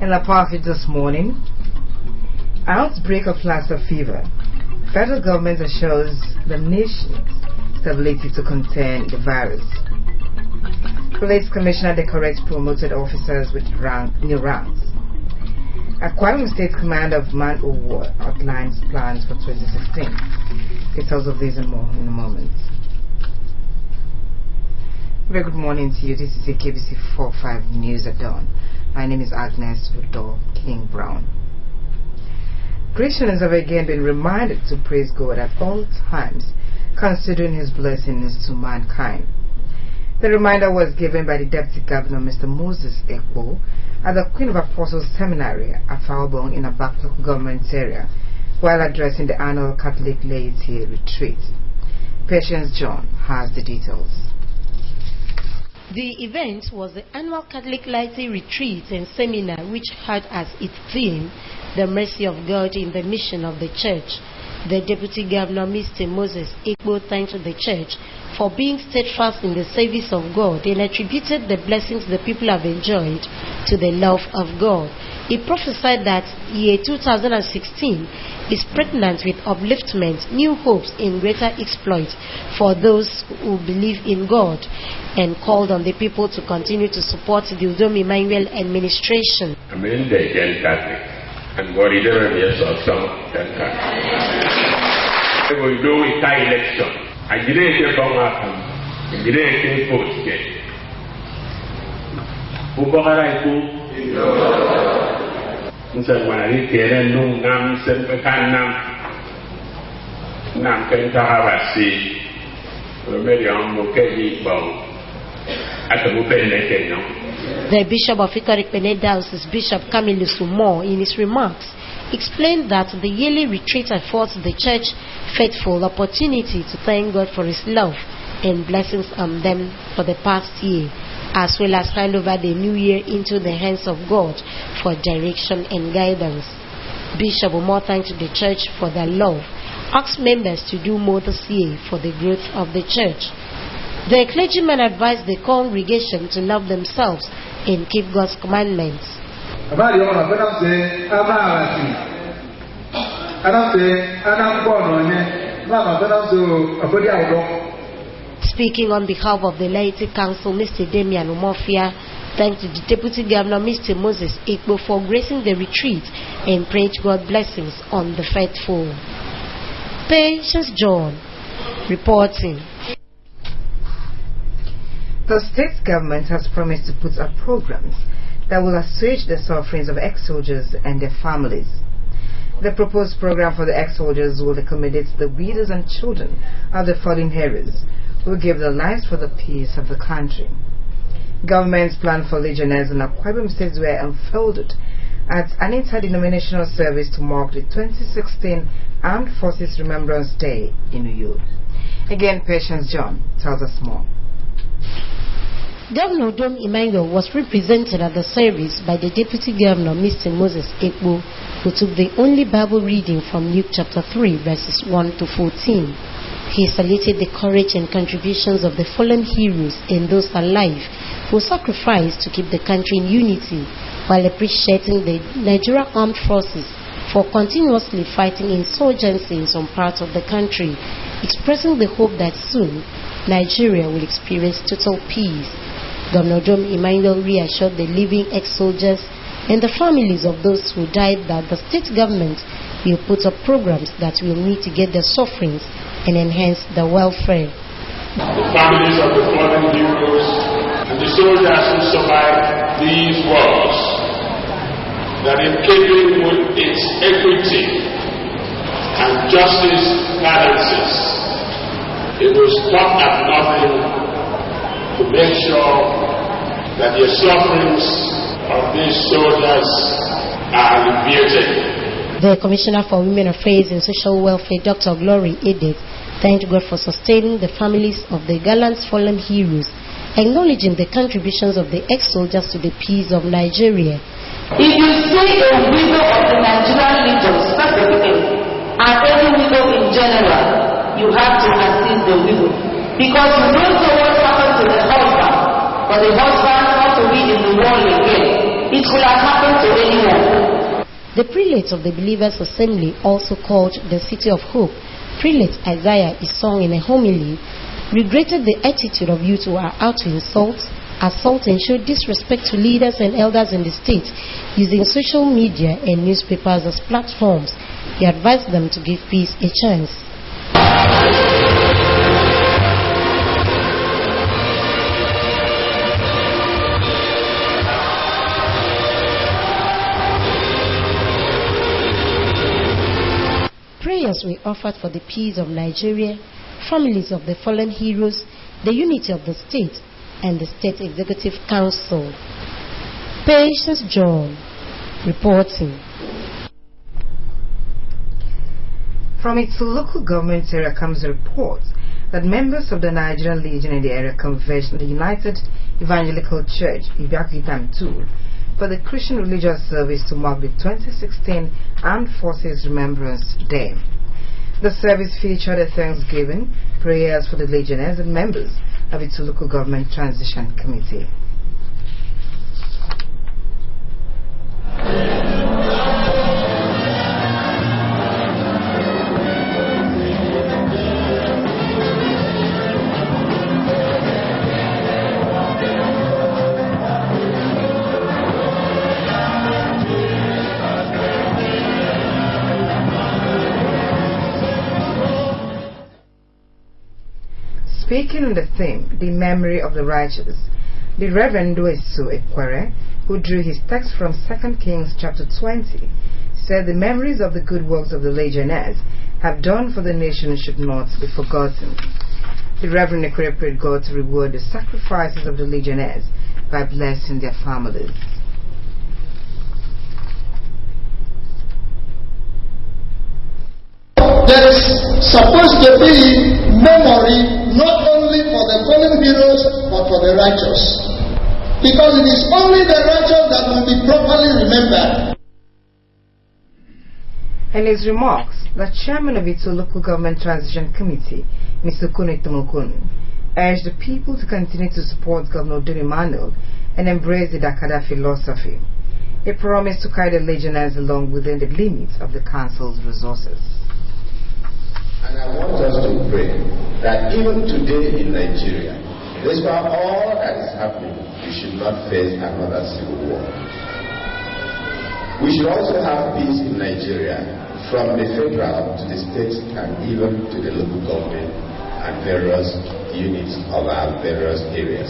In La Paz this morning, outbreak of Lassa fever. Federal government assures the nation's stability to contain the virus. Police commissioner decorates promoted officers with new ranks. Akwa Ibom State Commander of Man O' War outlines plans for 2016. Details of these and more in a moment. Very good morning to you. This is the KBC 45 News at Dawn. My name is Agnes Udo King Brown. Christians have again been reminded to praise God at all times, considering His blessings to mankind. The reminder was given by the Deputy Governor, Mr. Moses Ekpo, at the Queen of Apostles Seminary at Falbong in a backlog government area, while addressing the annual Catholic Laity Retreat. Patience John has the details. The event was the annual Catholic Laity Retreat and Seminar, which had as its theme the mercy of God in the mission of the Church. The Deputy Governor, Mr. Moses Ekpo, thanked the Church for being steadfast in the service of God and attributed the blessings the people have enjoyed to the love of God. He prophesied that year 2016 is pregnant with upliftment, new hopes, and greater exploits for those who believe in God, and called on the people to continue to support the Udom Emmanuel administration. Amen. And God is some we do a election. I didn't get from I didn't get votes yet. Mr. Mari Keren Nung Nam Senpakan Nam Kentahavasi, Romerion Mokeji Bow at the Mupene. The Bishop of Ikorik Benin Diocese, Bishop Camille Sumo, in his remarks, explained that the yearly retreat affords the Church faithful opportunity to thank God for His love and blessings on them for the past year, as well as hand over the new year into the hands of God for direction and guidance. Bishop Umo thanked the Church for their love, asked members to do more this year for the growth of the Church. The clergyman advised the congregation to love themselves and keep God's commandments. Speaking on behalf of the Laity Council, Mr. Damian Umofia thanked the Deputy Governor, Mr. Moses Ekpo, for gracing the retreat and prayed God's blessings on the faithful. Patience John reporting. The state government has promised to put up programs that will assuage the sufferings of ex-soldiers and their families. The proposed program for the ex-soldiers will accommodate the widows and children of the fallen heroes who gave their lives for the peace of the country. Government's plan for legionnaires in Akwa Ibom State were unfolded at an interdenominational service to mark the 2016 Armed Forces Remembrance Day in Uyo. Again, Patience John tells us more. Governor Udom Emmanuel was represented at the service by the Deputy Governor, Mr. Moses Ekpo, who took the only Bible reading from Luke chapter 3, verses 1 to 14. He saluted the courage and contributions of the fallen heroes and those alive who sacrificed to keep the country in unity, while appreciating the Nigerian Armed Forces for continuously fighting insurgency in some parts of the country, expressing the hope that soon Nigeria will experience total peace. Governor Udom Emmanuel reassured the living ex-soldiers and the families of those who died that the state government will put up programs that will mitigate their sufferings and enhance their welfare. The families of the fallen heroes and the soldiers who survived these wars, that in keeping with its equity and justice balances, it will stop at nothing to make sure that the sufferings of these soldiers are alleviated. The Commissioner for Women Affairs and Social Welfare, Dr. Glory Edith, thanked God for sustaining the families of the gallant fallen heroes, acknowledging the contributions of the ex-soldiers to the peace of Nigeria. If you see a widow of the Nigerian Legion specifically, and any widow in general, you have to assist the widow. Because you don't know what happened to the husband, but the husband has to be in the world again. It It could have happened to anyone. The prelate of the Believers' Assembly, also called the City of Hope, Prelate Isaiah Isong, in a homily, regretted the attitude of youth who are out to insult, assault, and show disrespect to leaders and elders in the state, using social media and newspapers as platforms. He advised them to give peace a chance. Prayers were offered for the peace of Nigeria, families of the fallen heroes, the unity of the state, and the State Executive Council. Patience John, reporting. From its local government area comes a report that members of the Nigerian Legion in the area convened the United Evangelical Church, Ibiakitam II, for the Christian religious service to mark the 2016 Armed Forces Remembrance Day. The service featured a thanksgiving, prayers for the Legionnaires and members of its local government transition committee. Speaking on the theme, the memory of the righteous, the Reverend Duesu Ekwere, who drew his text from 2 Kings chapter 20, said the memories of the good works of the Legionnaires have done for the nation should not be forgotten. The Reverend Ekwere prayed God to reward the sacrifices of the Legionnaires by blessing their families. There is supposed to be memory not only for the fallen heroes but for the righteous. Because it is only the righteous that will be properly remembered. In his remarks, the chairman of its local government transition committee, Mr. Kune Tomokun, urged the people to continue to support Governor Dun Emmanuel and embrace the Dakada philosophy. He promised to carry the Legionnaires along within the limits of the council's resources. And I want us to pray that even today in Nigeria, despite all that is happening, we should not face another civil war. We should also have peace in Nigeria, from the federal to the state and even to the local government and various units of our various areas.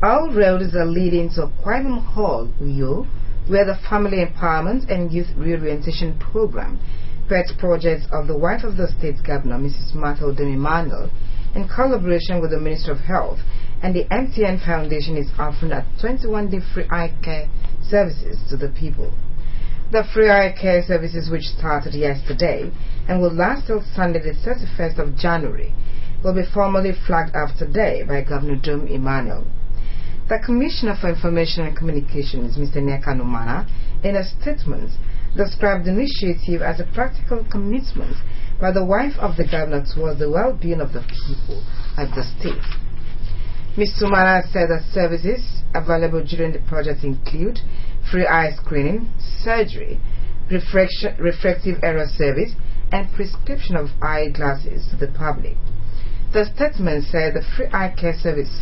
All roads are leading to Kwaimum Hall, Uyo, where the Family Empowerment and Youth Reorientation Program, pet projects of the wife of the state governor, Mrs. Martha Odom Emmanuel, in collaboration with the Ministry of Health and the MTN Foundation, is offering a 21-day free eye care services to the people. The free eye care services, which started yesterday and will last till Sunday the 31st of January, will be formally flagged off today by Governor Odom Emmanuel. The Commissioner for Information and Communications, Mr. Neka Numana, in a statement, described the initiative as a practical commitment by the wife of the governor towards the well-being of the people of the state. Ms. Numana said that services available during the project include free eye screening, surgery, refractive error service, and prescription of eyeglasses to the public. The statement said the free eye care service,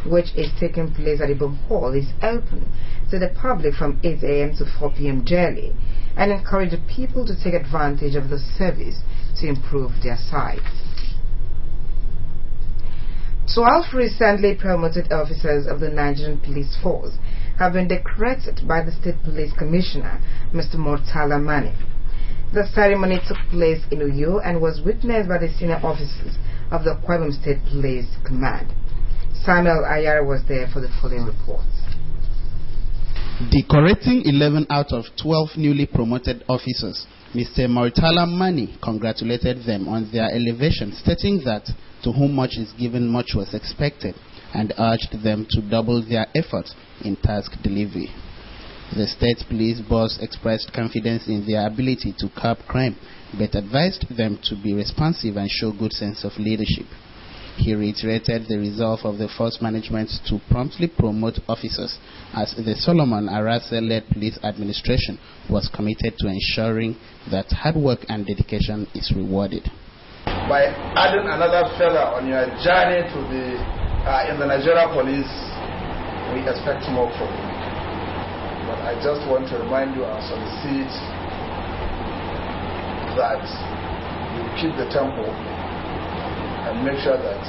which is taking place at Ibom Hall, is open to the public from 8 a.m. to 4 p.m. daily, and encourage the people to take advantage of the service to improve their sight. 12 recently promoted officers of the Nigerian Police Force have been decorated by the State Police Commissioner, Mr. Murtala Mani. The ceremony took place in Uyo and was witnessed by the senior officers of the Kwabam State Police Command. Samuel Ayara was there for the following report. Decorating 11 out of 12 newly promoted officers, Mr. Murtala Mani congratulated them on their elevation, stating that to whom much is given, much was expected, and urged them to double their efforts in task delivery. The state police boss expressed confidence in their ability to curb crime, but advised them to be responsive and show good sense of leadership. He reiterated the resolve of the force management to promptly promote officers, as the Solomon Arase-led police administration was committed to ensuring that hard work and dedication is rewarded. By adding another fella on your journey to in the Nigeria police, we expect more from you. But I just want to remind you and solicit that you keep the tempo and make sure that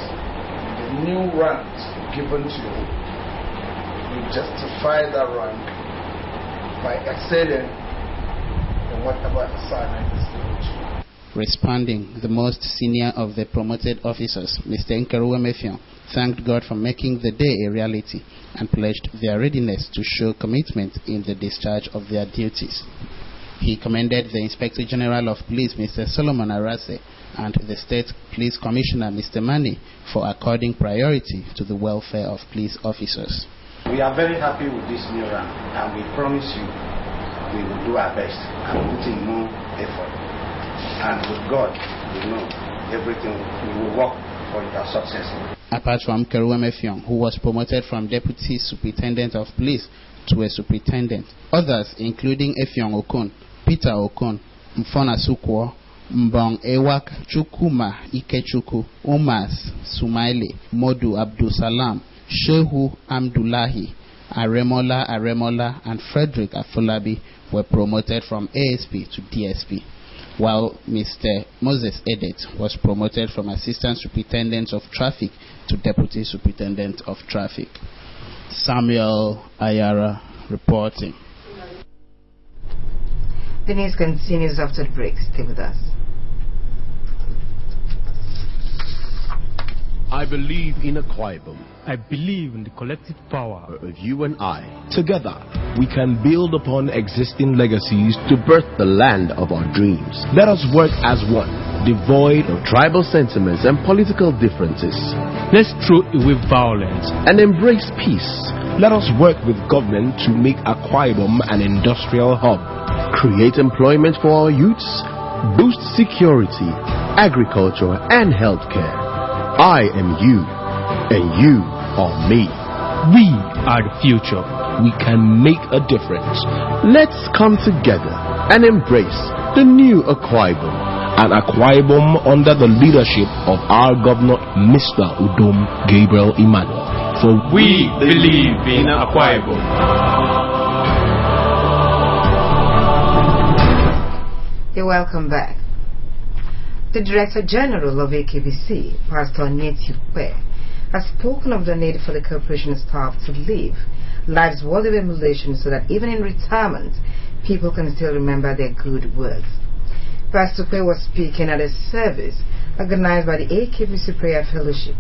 the new rank given to you, you justify that rank by excelling in whatever assignment is given to you. Responding, the most senior of the promoted officers, Mr. Nkeruwe Meffion, thanked God for making the day a reality and pledged their readiness to show commitment in the discharge of their duties. He commended the Inspector General of Police, Mr. Solomon Arase, and the State Police Commissioner, Mr. Mani, for according priority to the welfare of police officers. We are very happy with this new rank, and we promise you we will do our best and put in more effort. And with God, we know everything, we will work for your success. Apart from Nkeruwe Meffion, who was promoted from Deputy Superintendent of Police to a Superintendent, others, including Effiong Okon, Peter Okon, Mfona Sukwo, Mbong Ewak, Chukuma Ikechukwu, Omas Sumaile, Modu Abdul Salam, Shehu Amdulahi, Aremola, and Frederick Afolabi were promoted from ASP to DSP, while Mr. Moses Edet was promoted from Assistant Superintendent of Traffic to Deputy Superintendent of Traffic. Samuel Ayara reporting. The news continues after the break. Stay with us. I believe in Akwa Ibom. I believe in the collective power of you and I. Together, we can build upon existing legacies to birth the land of our dreams. Let us work as one, devoid of tribal sentiments and political differences. Let's throw away violence and embrace peace. Let us work with government to make Akwa Ibom an industrial hub, create employment for our youths, boost security, agriculture, and healthcare. I am you, and you are me. We are the future. We can make a difference. Let's come together and embrace the new Akwa Ibom, an Akwa Ibom under the leadership of our Governor, Mr. Udom Gabriel Emmanuel. For we believe in Akwa Ibom. You're welcome back. The Director General of AKBC, Pastor Onyeti Ukwe, has spoken of the need for the corporation staff to live lives worthy of emulation so that even in retirement, people can still remember their good works. Pastor Ukwe was speaking at a service organized by the AKBC Prayer Fellowship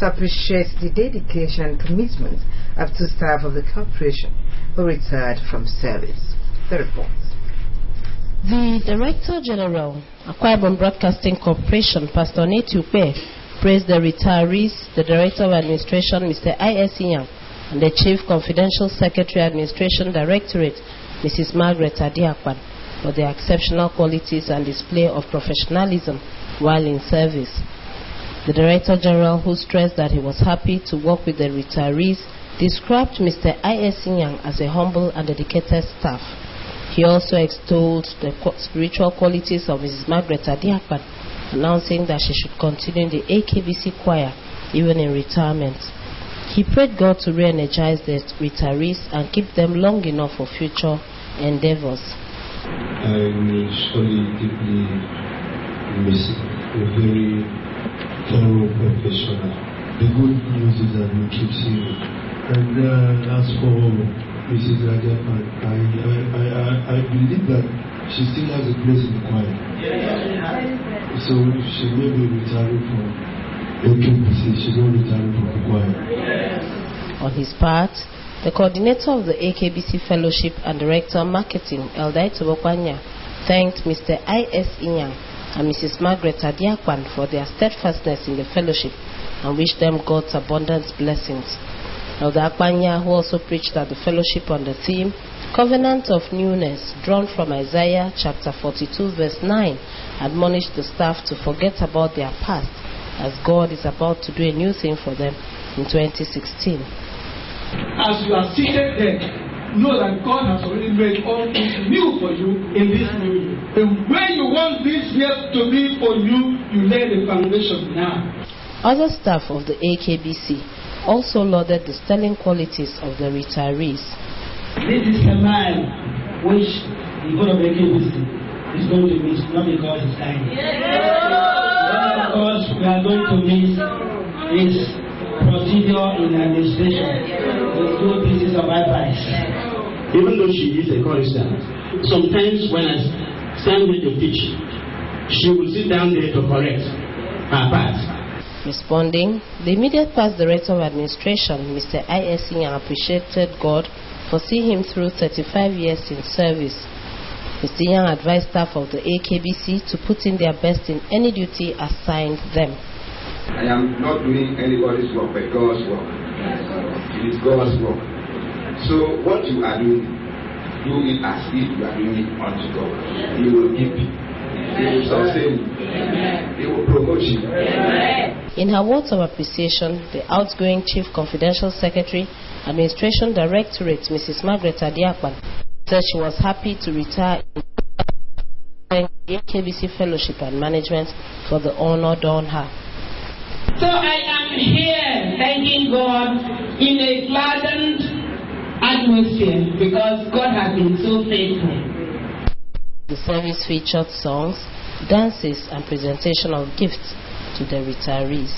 to appreciate the dedication and commitment of two staff of the corporation who retired from service. The report. The Director General, Akwa Ibom Broadcasting Corporation, Pastor Onyeti Ukwe, praised the retirees, the Director of Administration, Mr. I.S. Inyang, and the Chief Confidential Secretary Administration Directorate, Mrs. Margaret Adiakwan, for their exceptional qualities and display of professionalism while in service. The Director General, who stressed that he was happy to work with the retirees, described Mr. I.S. Inyang as a humble and dedicated staff. He also extolled the spiritual qualities of Mrs. Margaret Adiakwan, announcing that she should continue in the AKBC choir even in retirement. He prayed God to re-energize the retirees and keep them long enough for future endeavors. I will surely deeply miss a very thorough professional. The good news is that we keep seeing it. And as for Mrs. Adiakwan, I believe that she still has a place in the choir. So she may be retiring from AKBC, she will retire from the choir. On his part, the coordinator of the AKBC Fellowship and Director of Marketing, Eldai Tobokwanya, thanked Mr. I.S. Inyang and Mrs. Margaret Adiakwan for their steadfastness in the fellowship and wished them God's abundant blessings. Elder Akpanya, who also preached at the fellowship on the theme, Covenant of Newness, drawn from Isaiah chapter 42 verse 9, admonished the staff to forget about their past as God is about to do a new thing for them in 2016. As you are seated there, know that God has already made all things new for you in this new year. And where you want this year to be for you, you lay the foundation now. Other staff of the AKBC also lauded the sterling qualities of the retirees. This is a man which the board of AKBC is going to miss, not because he's dying. Not because we are going to miss his procedure in administration. With good pieces of advice. Even though she is a chorister, sometimes when I stand with the teach, she will sit down there to correct her part. Responding, the immediate past director of administration, Mr. I.S. Yang, appreciated God for seeing him through 35 years in service. Mr. Yang advised staff of the AKBC to put in their best in any duty assigned them. I am not doing anybody's work but God's work. It is God's work. So what you are doing, do it as if you are doing it unto God. He will give you. He will sustain you. He will promote you. In her words of appreciation, the outgoing Chief Confidential Secretary, Administration Directorate, Mrs. Margaret Adiakpan, said she was happy to retire in the AKBC Fellowship and Management for the honor done her. So I am here thanking God in a gladdened atmosphere because God has been so faithful. The service featured songs, dances, and presentation of gifts to the retirees.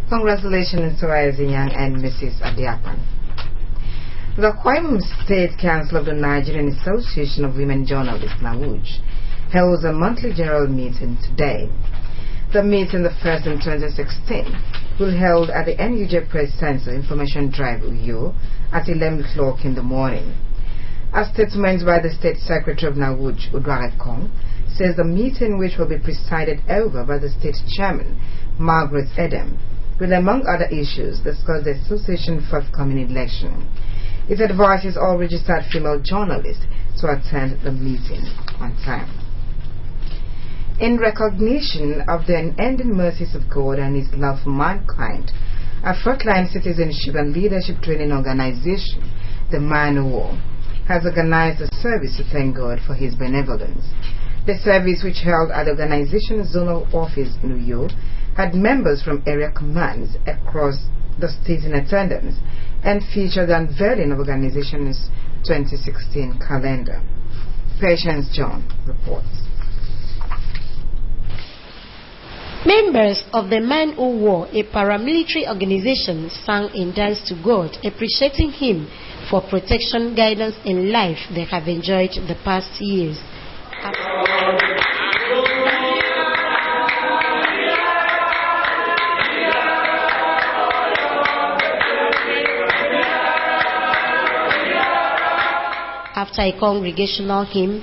Congratulations to Isaac Yang and Mrs. Adiapan. The Akwa Ibom State Council of the Nigerian Association of Women Journalists, NAWUJ, held a monthly general meeting today. The meeting, the first in 2016, will be held at the NUJ Press Center Information Drive, Uyo, at 11 o'clock in the morning. A statement by the State Secretary of NAWUJ, Udware Kong, says the meeting, which will be presided over by the State Chairman, Margaret Edem, will, among other issues, discuss the association's forthcoming election. It advises all registered female journalists to attend the meeting on time. In recognition of the unending mercies of God and His love for mankind, a frontline citizenship and leadership training organization, the Man O' War, has organized a service to thank God for His benevolence. The service, which held at the organization's zonal office in Uyo, had members from area commands across the state in attendance and featured the unveiling of the organization's 2016 calendar. Patience John reports. Members of the Man O' War, a paramilitary organization, sang and danced to God, appreciating Him for protection, guidance, and life they have enjoyed the past years. After a congregational hymn,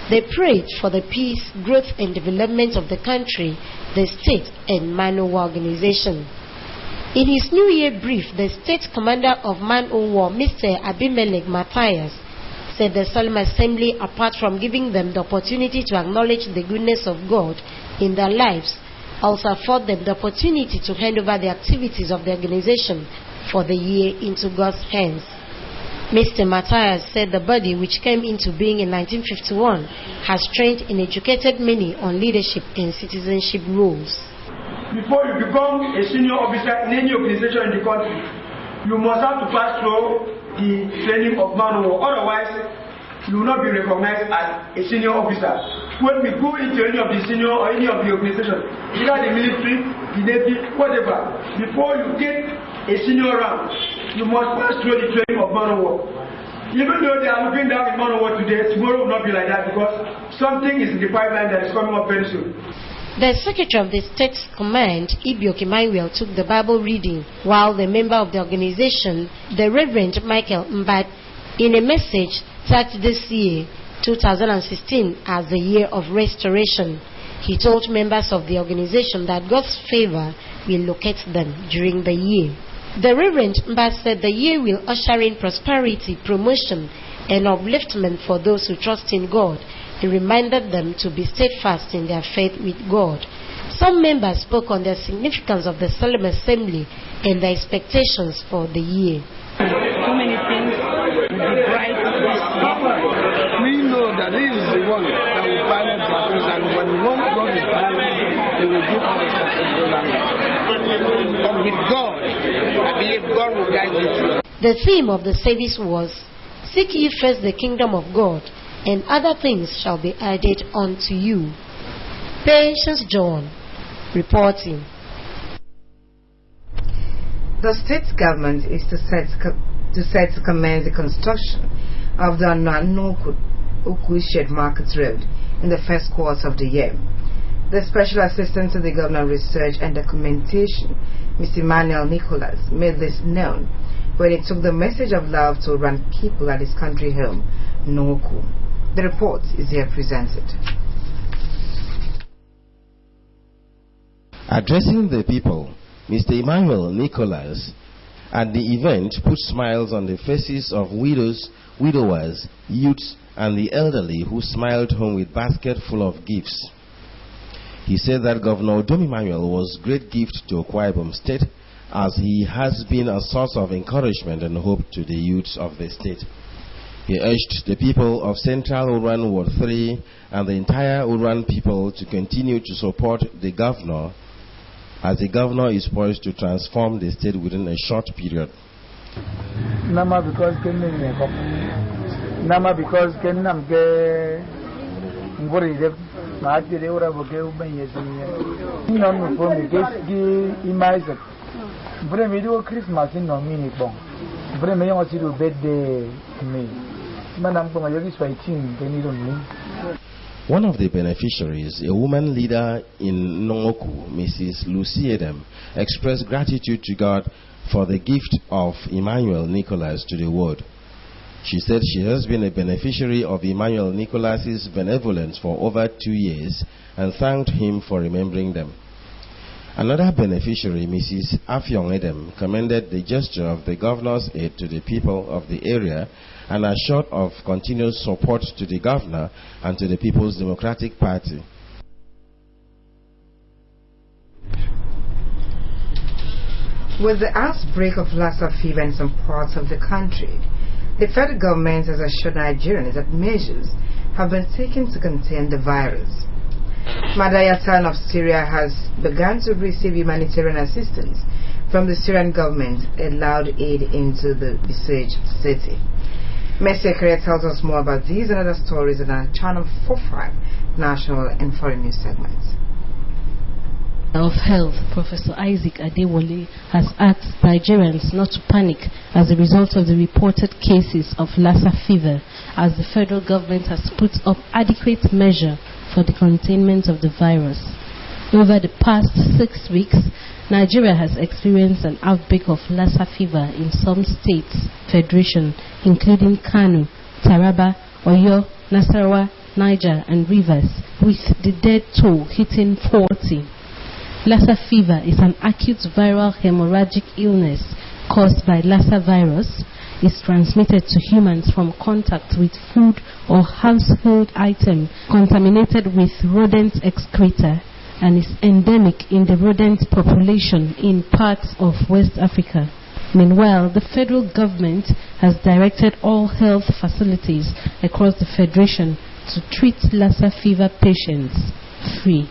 they prayed for the peace, growth, and development of the country, the state, and Man O' War organization. In his New Year brief, the state commander of Man O' War, Mr. Abimelech Matthias, said the Solemn Assembly, apart from giving them the opportunity to acknowledge the goodness of God in their lives, also afford them the opportunity to hand over the activities of the organization for the year into God's hands. Mr. Matthias said the body, which came into being in 1951, has trained and educated many on leadership and citizenship roles. Before you become a senior officer in any organization in the country, you must have to pass through the training of Man O' War. Otherwise, you will not be recognized as a senior officer. When we go into any of the senior or any of the organization, either the military, the navy, whatever, before you get a senior rank, you must pass through the training of Man O' War. Even though they are looking down in Man O' War today, tomorrow will not be like that because something is in the pipeline that is coming up very soon. The Secretary of the State Command, Ibioke Emmanuel, took the Bible reading, while the member of the organization, the Reverend Michael Mbad, in a message tagged this year, 2016, as the year of restoration, he told members of the organization that God's favor will locate them during the year. The Reverend Mbad said the year will usher in prosperity, promotion, and upliftment for those who trust in God He reminded them to be steadfast in their faith with God. Some members spoke on the significance of the solemn assembly and their expectations for the year. So many things will be bright this year. We know that this is the one that will balance matters, and when one God is balanced, He will give us a successful land. But with God, I believe God will guide you through. The theme of the service was, "Seek ye first the kingdom of God, and other things shall be added unto you." Patience John reporting. The state government is set to commence the construction of the Noku Shed Market Road in the first quarter of the year. The Special Assistant to the Governor of Research and Documentation, Mr. Emmanuel Nicholas, made this known when he took the message of love to run people at his country home, Noku. The report is here presented. Addressing the people, Mr. Emmanuel Nicholas at the event put smiles on the faces of widows, widowers, youths, and the elderly who smiled home with baskets full of gifts. He said that Governor Udom Emmanuel was a great gift to Akwa Ibom State, as he has been a source of encouragement and hope to the youths of the state. He urged the people of Central Uruan Ward 3 and the entire Uruan people to continue to support the governor, as the governor is poised to transform the state within a short period. Nama because Kenam ge ngori na ati de ora boke ubenye zini non mo me gi imaiza bre me do Christmas no mini bon bre me yo si do birthday me manam ko mayogi swaiting keni do me. One of the beneficiaries, a woman leader in Noku, Mrs. Lucy Edem, expressed gratitude to God for the gift of Emmanuel Nicholas to the world. She said she has been a beneficiary of Emmanuel Nicholas's benevolence for over 2 years and thanked him for remembering them. Another beneficiary, Mrs. Afyong Edem, commended the gesture of the governor's aid to the people of the area and assured of continuous support to the governor and to the People's Democratic Party. With the outbreak of Lassa fever in some parts of the country, the federal government has assured Nigerians that measures have been taken to contain the virus. Madaya town of Syria has begun to receive humanitarian assistance from the Syrian government, allowed aid into the besieged city. Messi Korea tells us more about these and other stories in our Channel 45 national and foreign news segments. Of Health, Professor Isaac Adewale, has asked Nigerians not to panic as a result of the reported cases of Lassa fever, as the federal government has put up adequate measure for the containment of the virus. Over the past 6 weeks, Nigeria has experienced an outbreak of Lassa fever in some states, federation, including Kano, Taraba, Oyo, Nasarawa, Niger, and Rivers, with the death toll hitting 40. Lassa fever is an acute viral hemorrhagic illness caused by Lassa virus. Is transmitted to humans from contact with food or household item contaminated with rodent excreta, and is endemic in the rodent population in parts of West Africa. Meanwhile, the federal government has directed all health facilities across the federation to treat Lassa fever patients free.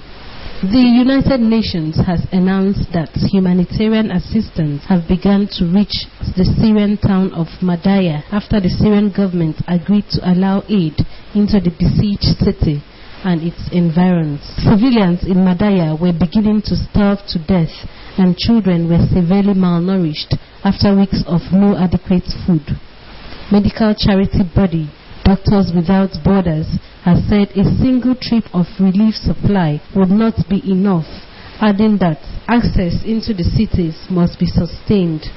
The United Nations has announced that humanitarian assistance have begun to reach the Syrian town of Madaya after the Syrian government agreed to allow aid into the besieged city and its environs. Civilians in Madaya were beginning to starve to death, and children were severely malnourished after weeks of no adequate food. Medical charity body Doctors Without Borders has said a single trip of relief supply would not be enough, adding that access into the cities must be sustained.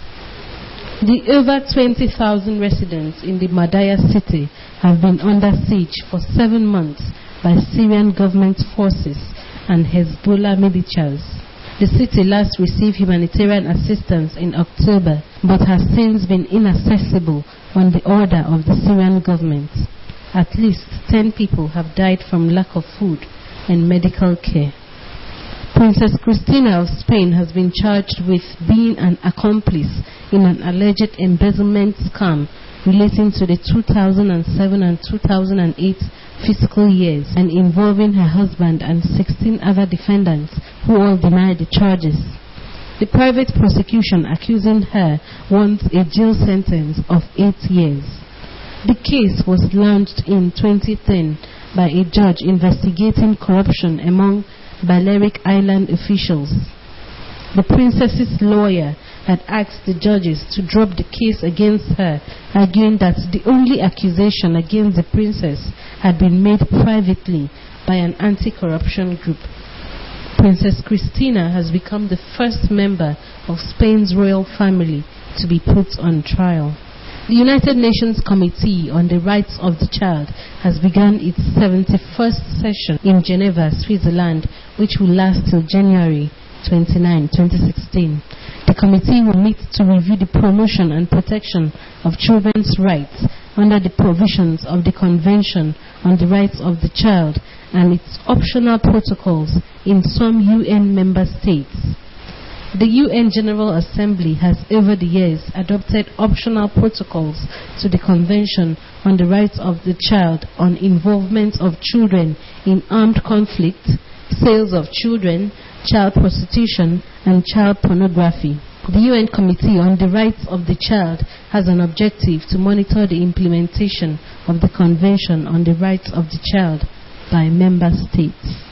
The over 20,000 residents in the Madaya city have been under siege for 7 months by Syrian government forces and Hezbollah militias. The city last received humanitarian assistance in October, but has since been inaccessible on the order of the Syrian government. at least 10 people have died from lack of food and medical care. Princess Cristina of Spain has been charged with being an accomplice in an alleged embezzlement scam relating to the 2007 and 2008 fiscal years and involving her husband and 16 other defendants who all denied the charges. The private prosecution accusing her wants a jail sentence of 8 years. The case was launched in 2010 by a judge investigating corruption among Balearic Island officials. The princess's lawyer had asked the judges to drop the case against her, arguing that the only accusation against the princess had been made privately by an anti-corruption group. Princess Cristina has become the first member of Spain's royal family to be put on trial. The United Nations Committee on the Rights of the Child has begun its 71st session in Geneva, Switzerland, which will last till January 29, 2016. The committee will meet to review the promotion and protection of children's rights under the provisions of the Convention on the Rights of the Child and its optional protocols in some UN member states. The UN General Assembly has over the years adopted optional protocols to the Convention on the Rights of the Child on involvement of children in armed conflict, sales of children, child prostitution, and child pornography. The UN Committee on the Rights of the Child has an objective to monitor the implementation of the Convention on the Rights of the Child by member states.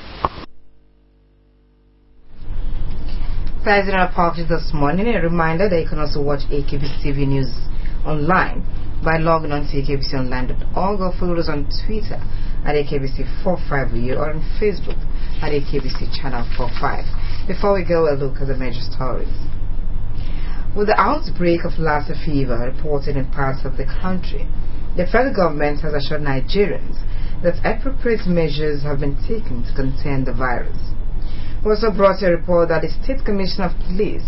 Sizing our parties this morning, a reminder that you can also watch AKBC TV News online by logging on to akbconline.org or follow us on Twitter at AKBC45U or on Facebook at AKBC Channel 45. Before we go, a look at the major stories. With the outbreak of Lassa fever reported in parts of the country, the federal government has assured Nigerians that appropriate measures have been taken to contain the virus. We also brought a report that the State Commissioner of Police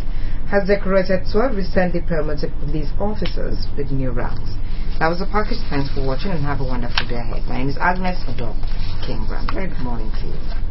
has decorated 12 recently promoted police officers with new ranks. That was the package. Thanks for watching and have a wonderful day ahead. My name is Agnes Odo Kimbram. Very good morning to you.